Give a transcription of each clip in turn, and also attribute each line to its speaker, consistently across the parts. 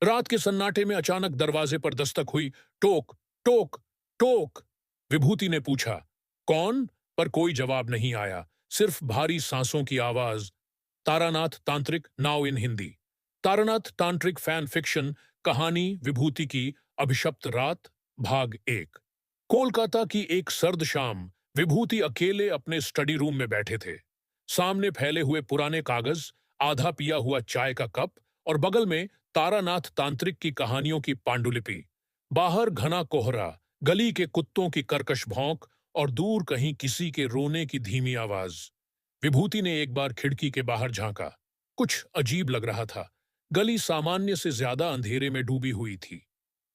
Speaker 1: रात के सन्नाटे में अचानक दरवाजे पर दस्तक हुई। टोक टोक टोक। विभूति ने पूछा, कौन? पर कोई जवाब नहीं आया, सिर्फ भारी सांसों की आवाज। तारानाथ तांत्रिक, नाउ इन हिंदी। तारानाथ तांत्रिक फैन फिक्शन कहानी विभूति की अभिशप्त रात, भाग 1। कोलकाता की एक सर्द शाम, विभूति अकेले अपने स्टडी रूम में बैठे थे। सामने फैले हुए पुराने कागज, आधा पिया हुआ चाय का कप और बगल में तारानाथ तांत्रिक की कहानियों की पांडुलिपि। बाहर घना कोहरा, गली के कुत्तों की कर्कश भौंक और दूर कहीं किसी के रोने की धीमी आवाज। विभूति ने एक बार खिड़की के बाहर झांका। कुछ अजीब लग रहा था। गली सामान्य से ज्यादा अंधेरे में डूबी हुई थी।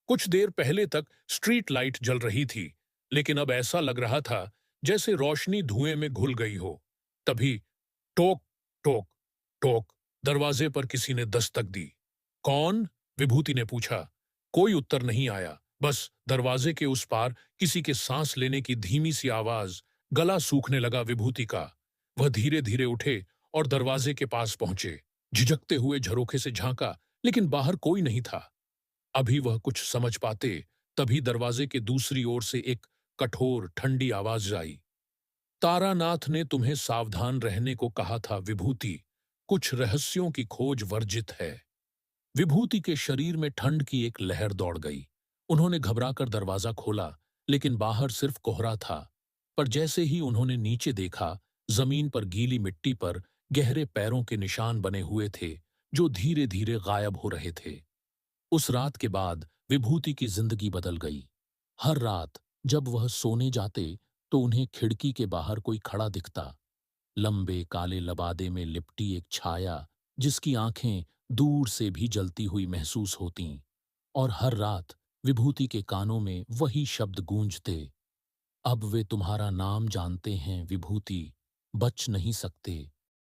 Speaker 1: कुछ देर पहले तक स्ट्रीट लाइट जल रही थी, लेकिन अब ऐसा लग रहा था जैसे रोशनी धुएं में घुल गई हो। तभी टोक टोक टोक, दरवाजे पर किसी ने दस्तक दी। कौन? विभूति ने पूछा। कोई उत्तर नहीं आया, बस दरवाजे के उस पार किसी के सांस लेने की धीमी सी आवाज। गला सूखने लगा विभूति का। वह धीरे धीरे उठे और दरवाजे के पास पहुंचे। झिझकते हुए झरोखे से झांका, लेकिन बाहर कोई नहीं था। अभी वह कुछ समझ पाते, तभी दरवाजे के दूसरी ओर से एक कठोर ठंडी आवाज आई। तारानाथ ने तुम्हें सावधान रहने को कहा था विभूति, कुछ रहस्यों की खोज वर्जित है। विभूति के शरीर में ठंड की एक लहर दौड़ गई। उन्होंने घबराकर दरवाजा खोला, लेकिन बाहर सिर्फ कोहरा था। पर जैसे ही उन्होंने नीचे देखा, जमीन पर गीली मिट्टी पर गहरे पैरों के निशान बने हुए थे, जो धीरे धीरे गायब हो रहे थे। उस रात के बाद विभूति की जिंदगी बदल गई। हर रात जब वह सोने जाते, तो उन्हें खिड़की के बाहर कोई खड़ा दिखता, लंबे काले लबादे में लिपटी एक छाया, जिसकी आंखें दूर से भी जलती हुई महसूस होतीं। और हर रात विभूति के कानों में वही शब्द गूंजते, अब वे तुम्हारा नाम जानते हैं विभूति, बच नहीं सकते।